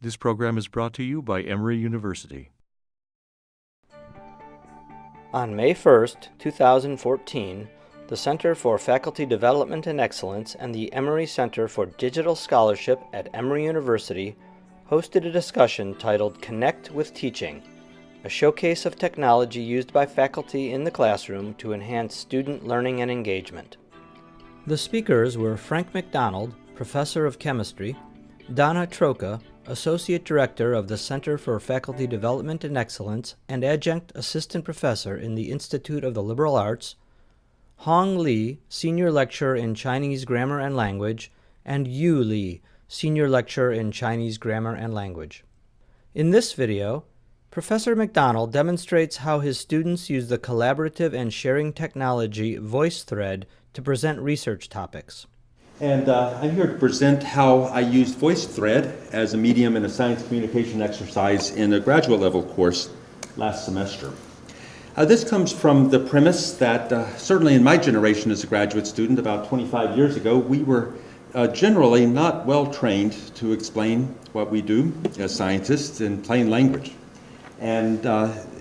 This program is brought to you by Emory University. On May 1st, 2014, the Center for Faculty Development and Excellence and the Emory Center for Digital Scholarship at Emory University hosted a discussion titled Connect with Teaching, a showcase of technology used by faculty in the classroom to enhance student learning and engagement. The speakers were Frank McDonald, Professor of Chemistry, Donna Troca, Associate Director of the Center for Faculty Development and Excellence and Adjunct Assistant Professor in the Institute of the Liberal Arts, Hong Li, Senior Lecturer in Chinese Grammar and Language, and Yu Li, Senior Lecturer in Chinese Grammar and Language. In this video, Professor McDonald demonstrates how his students use the collaborative and sharing technology VoiceThread to present research topics. And I'm here to present how I used VoiceThread as a medium in a science communication exercise in a graduate level course last semester. This comes from the premise that certainly in my generation as a graduate student about 25 years ago, we were generally not well trained to explain what we do as scientists in plain language. And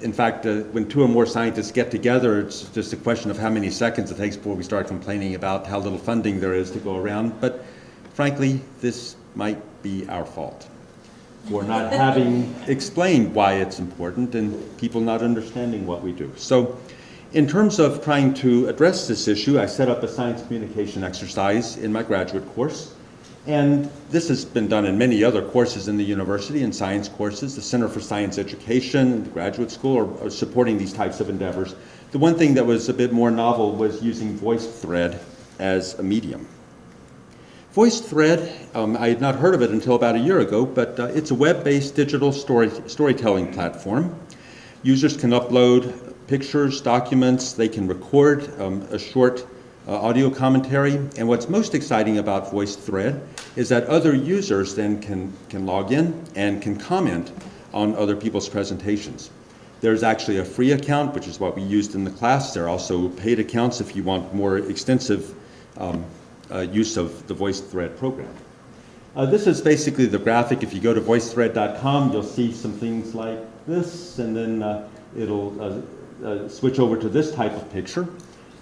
in fact, when two or more scientists get together, it's just a question of how many seconds it takes before we start complaining about how little funding there is to go around. But frankly, this might be our fault for not having explained why it's important and people not understanding what we do. So in terms of trying to address this issue, I set up a science communication exercise in my graduate course. And this has been done in many other courses in the university and science courses. The Center for Science Education and the graduate school are supporting these types of endeavors. The one thing that was a bit more novel was using VoiceThread as a medium. VoiceThread, I had not heard of it until about a year ago, but it's a web-based digital storytelling platform. Users can upload pictures, documents, they can record a short audio commentary, and what's most exciting about VoiceThread is that other users then can log in and can comment on other people's presentations. There's actually a free account, which is what we used in the class. There are also paid accounts if you want more extensive use of the VoiceThread program. This is basically the graphic. If you go to voicethread.com, you'll see some things like this, and then it'll switch over to this type of picture.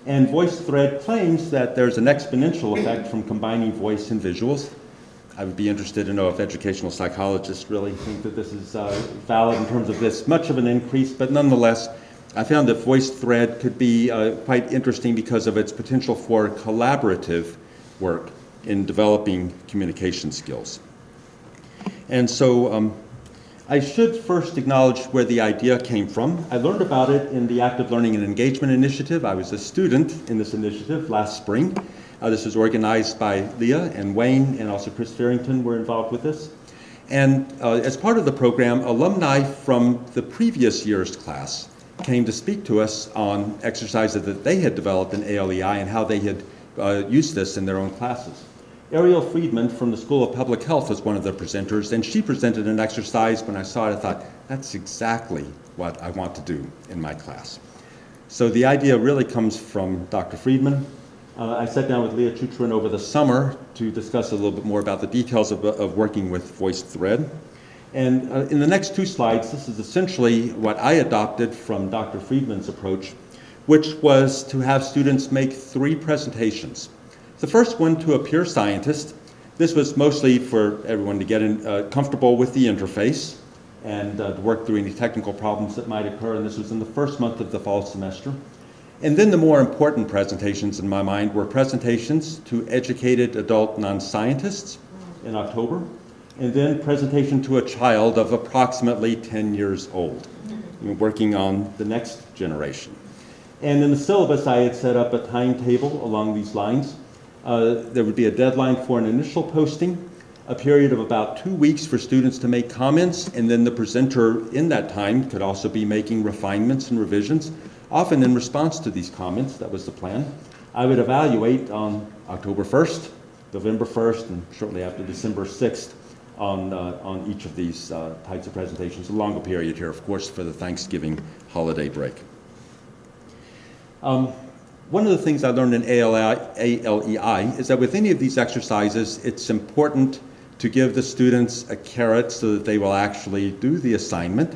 And VoiceThread claims that there's an exponential effect from combining voice and visuals. I would be interested to know if educational psychologists really think that this is valid in terms of this much of an increase, but nonetheless, I found that VoiceThread could be quite interesting because of its potential for collaborative work in developing communication skills. And so I should first acknowledge where the idea came from. I learned about it in the Active Learning and Engagement Initiative. I was a student in this initiative last spring. This was organized by Leah and Wayne, and also Chris Farrington were involved with this. And as part of the program, alumni from the previous year's class came to speak to us on exercises that they had developed in ALEI and how they had used this in their own classes. Ariel Friedman from the School of Public Health was one of the presenters, and she presented an exercise. When I saw it, I thought, that's exactly what I want to do in my class. So the idea really comes from Dr. Friedman. I sat down with Leah Chutrin over the summer to discuss a little bit more about the details of working with VoiceThread. And in the next two slides, this is essentially what I adopted from Dr. Friedman's approach, which was to have students make 3 presentations. The first one to a peer scientist. This was mostly for everyone to get comfortable with the interface and to work through any technical problems that might occur, and this was in the first month of the fall semester. And then the more important presentations in my mind were presentations to educated adult non-scientists in October, and then presentation to a child of approximately 10 years old, working on the next generation. And in the syllabus, I had set up a timetable along these lines. There would be a deadline for an initial posting, a period of about 2 weeks for students to make comments, and then the presenter in that time could also be making refinements and revisions, often in response to these comments. That was the plan. I would evaluate on October 1st, November 1st, and shortly after December 6th on each of these types of presentations, a longer period here, of course, for the Thanksgiving holiday break. One of the things I learned in ALEI is that with any of these exercises, it's important to give the students a carrot so that they will actually do the assignment,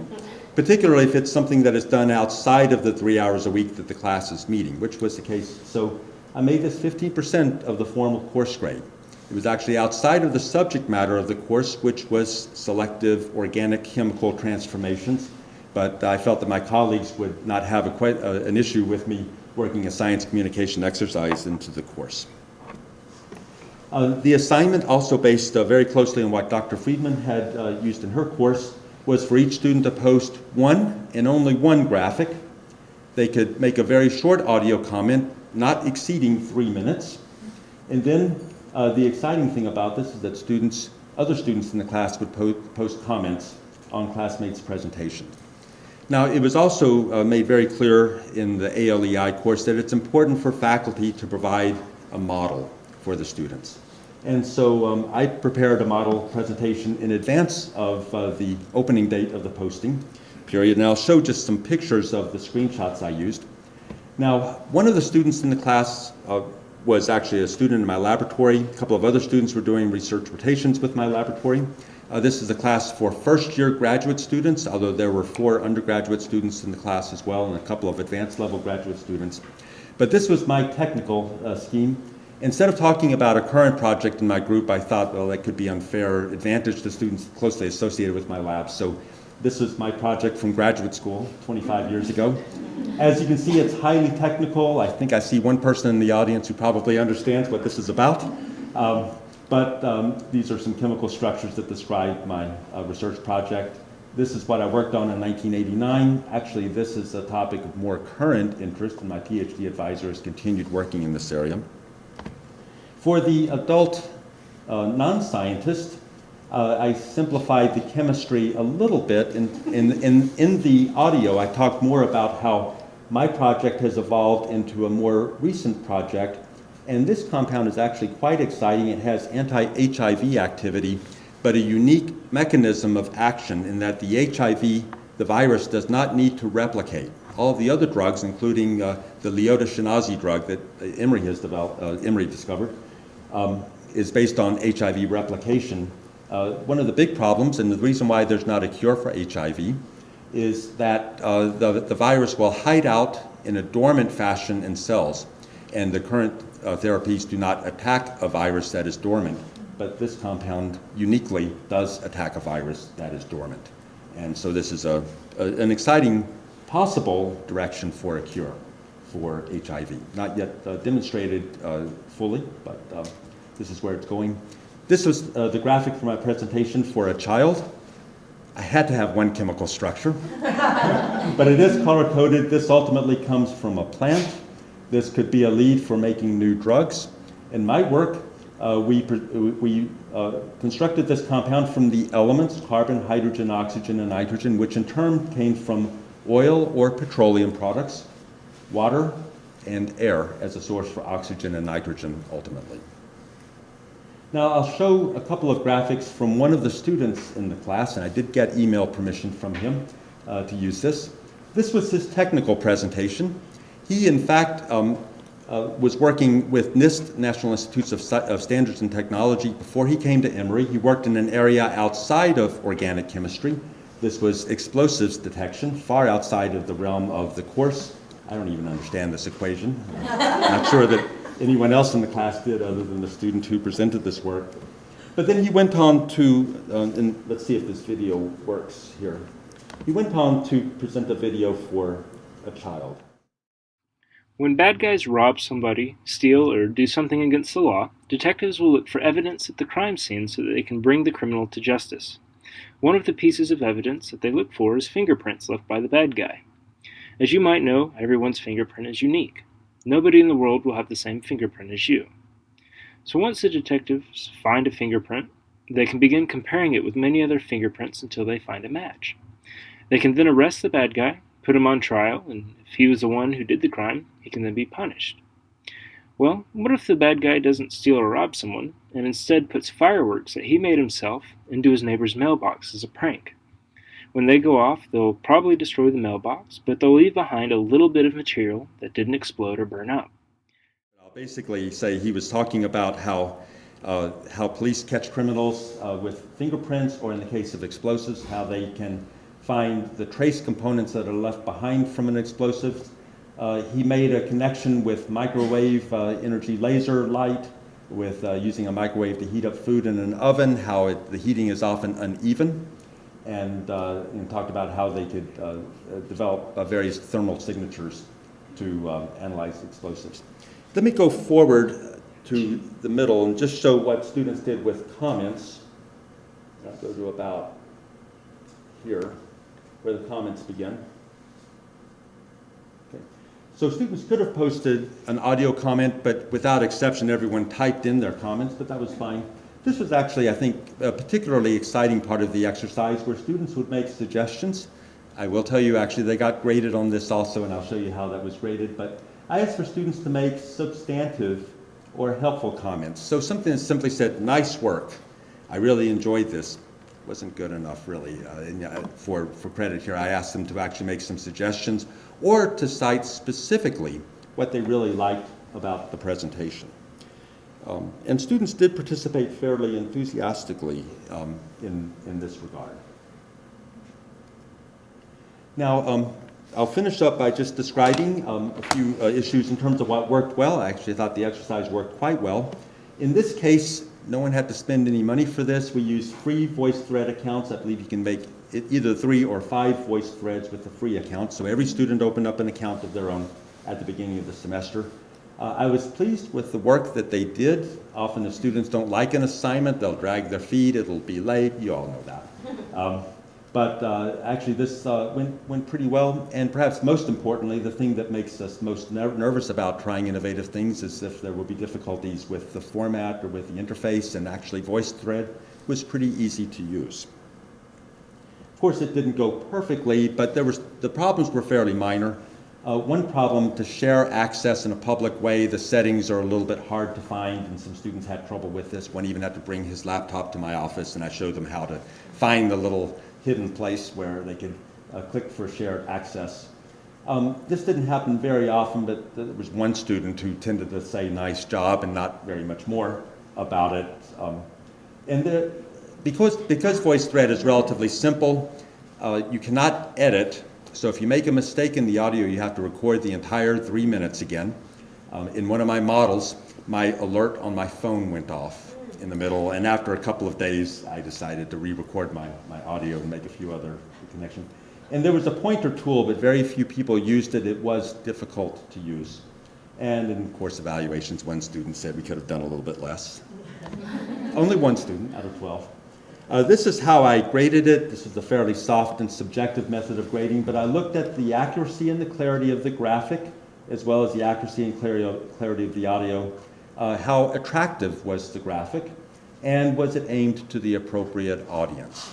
particularly if it's something that is done outside of the 3 hours a week that the class is meeting, which was the case. So I made this 15% of the formal course grade. It was actually outside of the subject matter of the course, which was selective organic chemical transformations, but I felt that my colleagues would not have an issue with me working a science communication exercise into the course. The assignment, also based very closely on what Dr. Friedman had used in her course, was for each student to post one and only one graphic. They could make a very short audio comment, not exceeding 3 minutes. And then the exciting thing about this is that other students in the class would post comments on classmates' presentations. Now, it was also made very clear in the ALEI course that it's important for faculty to provide a model for the students. And so I prepared a model presentation in advance of the opening date of the posting period, and I'll show just some pictures of the screenshots I used. Now, one of the students in the class was actually a student in my laboratory. A couple of other students were doing research rotations with my laboratory. This is a class for first-year graduate students, although there were 4 undergraduate students in the class as well, and a couple of advanced-level graduate students. But this was my technical scheme. Instead of talking about a current project in my group, I thought, well, that could be unfair advantage to students closely associated with my lab. So this is my project from graduate school 25 years ago. As you can see, it's highly technical. I think I see one person in the audience who probably understands what this is about. But these are some chemical structures that describe my research project. This is what I worked on in 1989. Actually, this is a topic of more current interest, and my PhD advisor has continued working in this area. For the adult non-scientist, I simplified the chemistry a little bit. In the audio, I talked more about how my project has evolved into a more recent project. And this compound is actually quite exciting. It has anti-HIV activity, but a unique mechanism of action in that the HIV, the virus, does not need to replicate. All of the other drugs, including the Leota-Shinazi drug that Emory discovered, is based on HIV replication. One of the big problems, and the reason why there's not a cure for HIV, is that the virus will hide out in a dormant fashion in cells. And the current therapies do not attack a virus that is dormant, but this compound uniquely does attack a virus that is dormant. And so this is an exciting possible direction for a cure for HIV. Not yet demonstrated fully, but this is where it's going. This was the graphic for my presentation for a child. I had to have one chemical structure, but it is color-coded. This ultimately comes from a plant. This could be a lead for making new drugs. In my work, we constructed this compound from the elements, carbon, hydrogen, oxygen, and nitrogen, which in turn came from oil or petroleum products, water, and air as a source for oxygen and nitrogen ultimately. Now I'll show a couple of graphics from one of the students in the class, and I did get email permission from him to use this. This was his technical presentation. He, in fact, was working with NIST, National Institutes of Standards and Technology, before he came to Emory. He worked in an area outside of organic chemistry. This was explosives detection, far outside of the realm of the course. I don't even understand this equation. I'm not sure that anyone else in the class did other than the student who presented this work. But then he went on to, and let's see if this video works here. He went on to present a video for a child. When bad guys rob somebody, steal, or do something against the law, detectives will look for evidence at the crime scene so that they can bring the criminal to justice. One of the pieces of evidence that they look for is fingerprints left by the bad guy. As you might know, everyone's fingerprint is unique. Nobody in the world will have the same fingerprint as you. So once the detectives find a fingerprint, they can begin comparing it with many other fingerprints until they find a match. They can then arrest the bad guy, put him on trial, and if he was the one who did the crime, he can then be punished. Well, what if the bad guy doesn't steal or rob someone, and instead puts fireworks that he made himself into his neighbor's mailbox as a prank? When they go off, they'll probably destroy the mailbox, but they'll leave behind a little bit of material that didn't explode or burn up. I'll basically say he was talking about how how police catch criminals with fingerprints, or in the case of explosives, how they can find the trace components that are left behind from an explosive. He made a connection with microwave energy laser light, with using a microwave to heat up food in an oven, how the heating is often uneven, and talked about how they could develop various thermal signatures to analyze explosives. Let me go forward to the middle and just show what students did with comments. I'll go to about here, where the comments begin. Okay. So students could have posted an audio comment, but without exception, everyone typed in their comments, but that was fine. This was actually, I think, a particularly exciting part of the exercise, where students would make suggestions. I will tell you, actually, they got graded on this also, and I'll show you how that was graded, but I asked for students to make substantive or helpful comments. So something that simply said, nice work, I really enjoyed this. Wasn't good enough, really, for credit here. I asked them to actually make some suggestions, or to cite specifically what they really liked about the presentation. And students did participate fairly enthusiastically in this regard. Now, I'll finish up by just describing a few issues in terms of what worked well. I actually thought the exercise worked quite well. In this case, no one had to spend any money for this. We used free VoiceThread accounts. I believe you can make either 3 or 5 VoiceThreads with a free account. So every student opened up an account of their own at the beginning of the semester. I was pleased with the work that they did. Often if students don't like an assignment, they'll drag their feet, it'll be late, you all know that. But actually this went pretty well, and perhaps most importantly, the thing that makes us most nervous about trying innovative things is if there will be difficulties with the format or with the interface, and actually VoiceThread was pretty easy to use. Of course, it didn't go perfectly, but the problems were fairly minor. One problem, to share access in a public way, the settings are a little bit hard to find, and some students had trouble with this. One even had to bring his laptop to my office, and I showed them how to find the little hidden place where they could click for shared access. This didn't happen very often, but there was one student who tended to say nice job and not very much more about it. Because VoiceThread is relatively simple, you cannot edit. So if you make a mistake in the audio, you have to record the entire 3 minutes again. In one of my models, my alert on my phone went off in the middle, and after a couple of days, I decided to re-record my audio and make a few other connections. And there was a pointer tool, but very few people used it. It was difficult to use. And in course evaluations, one student said we could have done a little bit less. Only one student out of 12. This is how I graded it. This is a fairly soft and subjective method of grading, but I looked at the accuracy and the clarity of the graphic, as well as the accuracy and clarity of the audio. How attractive was the graphic, and was it aimed to the appropriate audience?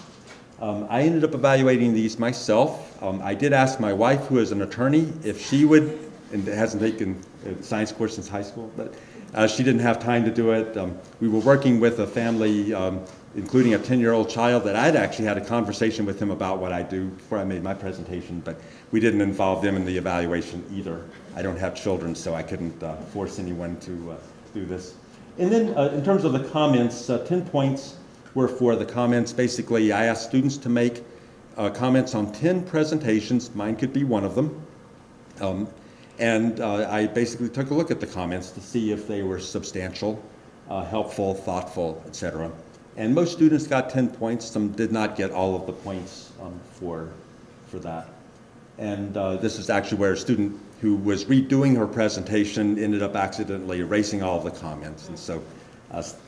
I ended up evaluating these myself. I did ask my wife, who is an attorney, if she would, and hasn't taken a science course since high school, but she didn't have time to do it. We were working with a family, including a 10-year-old child, that I'd actually had a conversation with him about what I do before I made my presentation, but we didn't involve them in the evaluation either. I don't have children, so I couldn't force anyone to do this. And then in terms of the comments, 10 points were for the comments. Basically, I asked students to make comments on 10 presentations. Mine could be one of them. And I basically took a look at the comments to see if they were substantial, helpful, thoughtful, etc. And most students got 10 points. Some did not get all of the points for that. And this is actually where a student who was redoing her presentation ended up accidentally erasing all of the comments. And so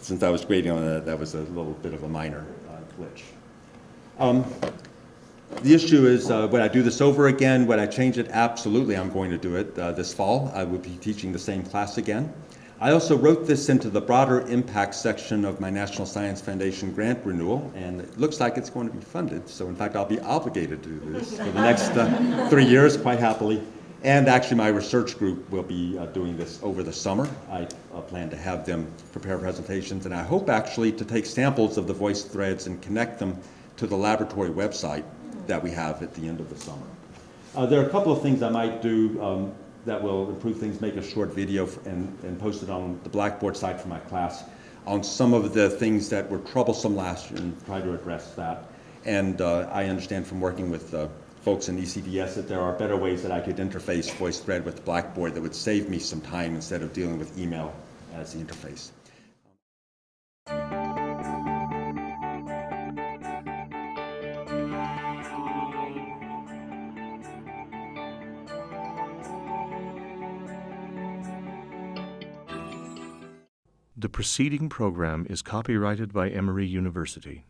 since I was grading on that, that was a little bit of a minor glitch. The issue is, would I do this over again? Would I change it? Absolutely, I'm going to do it this fall. I will be teaching the same class again. I also wrote this into the broader impact section of my National Science Foundation grant renewal, and it looks like it's going to be funded. So in fact, I'll be obligated to do this for the next 3 years, quite happily. And actually, my research group will be doing this over the summer. I plan to have them prepare presentations, and I hope actually to take samples of the VoiceThreads and connect them to the laboratory website that we have at the end of the summer. There are a couple of things I might do that will improve things, make a short video and post it on the Blackboard site for my class. on some of the things that were troublesome last year and try to address that. And I understand from working with folks in ECDS that there are better ways that I could interface VoiceThread with Blackboard that would save me some time instead of dealing with email as the interface. The preceding program is copyrighted by Emory University.